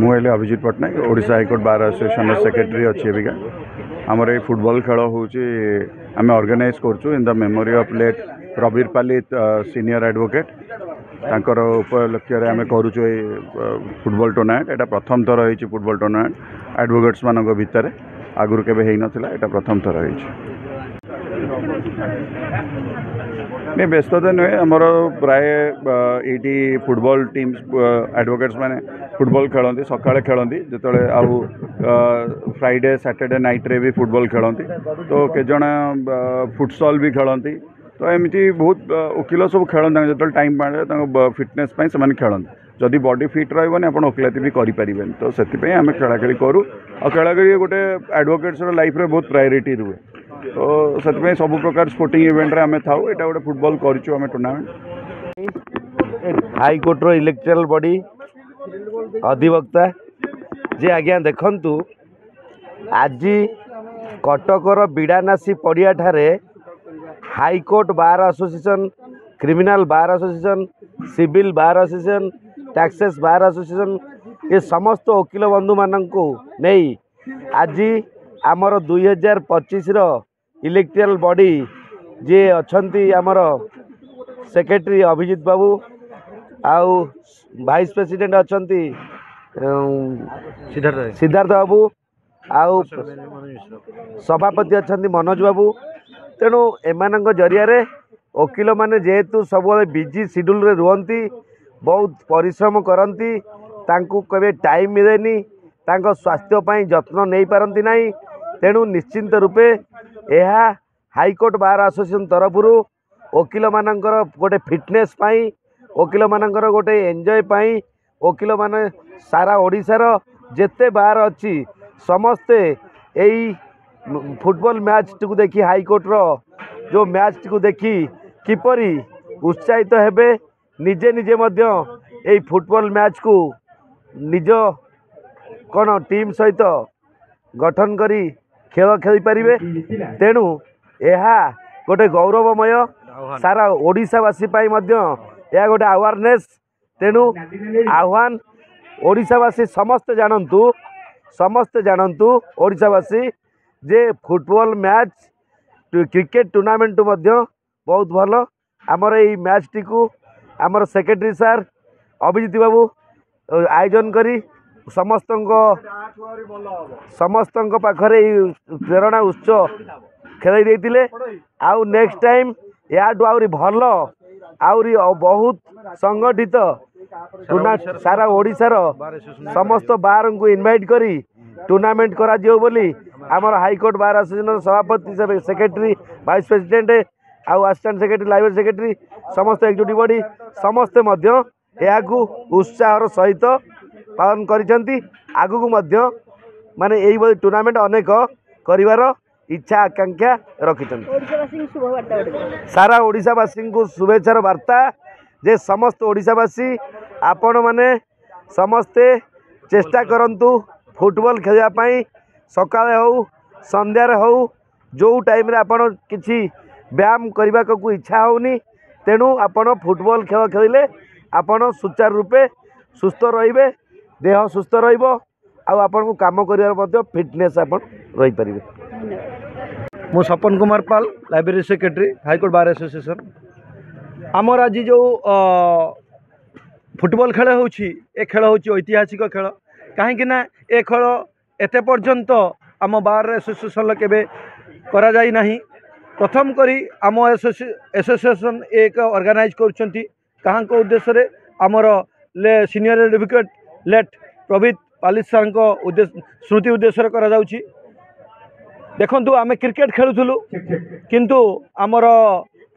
मुझे Abhijit Pattnaik Odisha high court bar association secretary अच्छी एबिका आमर ये फुटबॉल खेल होमें ऑर्गेनाइज करछु in the memory of late Prabir Palit senior advocate तांकर उपलक्ष्य आम करुचु फुटबॉल टूर्नामेंट एटा प्रथम थर होइछि फुटबॉल टूर्नामेंट एडवोकेट्स मान भितर आगुरी केबे हेइ नथिला एटा प्रथम थर होइछि। नहीं व्यस्तता नुहे आमर प्राय ये फुटबॉल टीम्स एडवोकेट्स माने फुटबॉल खेलती सका खेलती जिते आउ फ्राइडे सैटरडे नाइट रे भी फुटबॉल खेलती तो केजन फुटसॉल भी खेलती तो एमती बहुत वकिल सब खेलते जो टाइम पाए फिटनेस से खेलते जदि बॉडी फिट रही आप वकिलाती भी करें तो से आम खेला खेली करूँ और खेला खेली गोटे एडवोकेट्स लाइफ रे बहुत प्रायोरिटी रुए तो से सब प्रकार स्पोर्टिंग इवेंट रे आम था यहाँ गोटे फुटबॉल करूँ आम टूर्नामेंट हाईकोर्ट रो इलेक्टोरल बॉडी अधिवक्ता जे आज्ञा देखंतु आज कटकर बिड़ानासी पड़िया ठारे high court bar association criminal bar association civil bar association taxes bar association ये समस्त वकिल बंधु मानू नहीं आज आमर 2025 रो इलेक्टोरल बॉडी जे अछंती आमर सेक्रेटरी अभिजित बाबू आउ वाइस प्रेसिडेंट अछंती सिद्धार्थ बाबू आउ सभापति अछंती मनोज बाबू तेणु एमान जरिया वकिल माने जेहेतु सब बिजी शेड्यूल रे रुहंती बहुत परिश्रम करती तांकु कबे टाइम मिलेनी तांको स्वास्थ्य पाई जत्न नहीं पारंती नहीं तेणु निश्चिंत रूपे यह हाईकोर्ट बार एसोसिएशन तरफरु वकिल मानकर गोटे फिटनेस पाई वकिल मानकर गोटे एंजॉय पाई वकिल माने सारा ओडिशार जेते बार अच्छी समस्ते यही फुटबॉल मैच टी देखी हाईकोर्ट रो जो मैच टी देखी किपरी उत्साहित हेबे निजे निजे मध्य यही फुटबॉल मैच को निज कौन टीम सहित गठन करी खेल खेली पारिबे तेणु यह गोटे गौरवमय सारा ओडिशावासी पाई मध्य यह गोटे अवेयरनेस तेणु आह्वान ओडिशावासी समस्त जानतु ओडिशावासी जे फुटबॉल मैच क्रिकेट टूर्नामेंट मध्य बहुत भल आमर यही मैच टी को आमर सेक्रेटरी सार अभिजित बाबू आयोजन करी समस्त पाखरे प्रेरणा उत्सव खेल देते आउ नेक्स्ट टाइम या भल आउरी बहुत संगठित सारा ओडिशार समस्त बार को इनवाइट करी टूर्नामेंट करा जियो बोली आमर हाईकोर्ट बार एसोसिएशन सभापति सेक्रेटरी वाइस प्रेसिडेंट आउ असिस्टेंट सेक्रेटरी लाइब्रेरी सेक्रेटरी समस्त एकजुटी बॉडी समस्ते मध्य यह उत्साहर सहित पालन करिसेंती आगु मध्य माने यही टूर्नामेंट अनेक करिवार इच्छा आकांक्षा रखिछंती सारा ओडिशावासी को शुभेच्छार वार्ता जे समस्त ओडिशावासी आपण माने समस्ते चेष्टा करंतु फुटबॉल खेलिया पाई सकाळे हो संध्यारे हो जो टाइम रे आपण किछि व्यायाम करबा को इच्छा होनी तेणु आपण फुटबॉल खेल खेलिले आपण सुचारू रूपे सुस्थ रहिबे देह सुस्थ रहिबो आ आपण को काम करिवार मध्य फिटनेस आपण रहि परिबे। मु Sapan Kumar Pal library secretary high court bar association आमर आज जो फुटबॉल खेल होची ए खेल होची ऐतिहासिक खेल कहीं ना ए खेल एते पर्यंत आम बार एसोसिएशन केबे करा जाई नाही प्रथम करी आम एसोसिएशन एक ऑर्गेनाइज करछंती कहाँ को उद्देश्य रे आमर सीनियर एडवोकेट लेट प्रवीर पालित सार उद्देश्य स्मृति उद्देश्य करा जाउची देखंतु आमे क्रिकेट खेलुथुलु किंतु आमर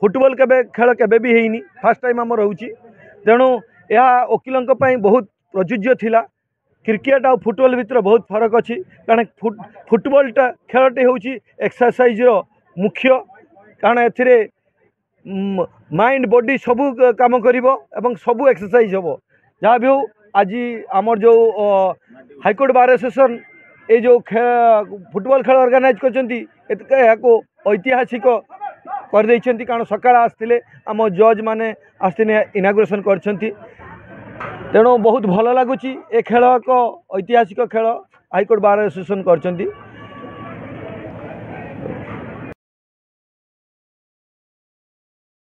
फुटबॉल केबे खेल केबे भी हेइनी फर्स्ट टाइम आमर होउची तेणु यह वकिलंक पई बहुत प्रयोज्य थिला क्रिकेट और फुटबॉल भितर बहुत फरक अच्छी कारण फुटबॉलटा खेलटे होउची एक्सरसाइज रो मुख्य कारण एथिरे माइंड बॉडी सबू काम करिवो एवं सबू एक्सरसाइज होबो जहाँ भी हो आज आमर जो हाईकोर्ट बार एसोसिएशन ये जो फुटबॉल खेल ऑर्गेनाइज करछंती को ऐतिहासिक कर देइछंती कारण सकाळ आस्तिले आम जज माने आस्तिने इनाग्रेशन करछंती तेणु बहुत भल लगुच ए खेल एक ऐतिहासिक खेल हाईकोर्ट बार एसोसिएशन कर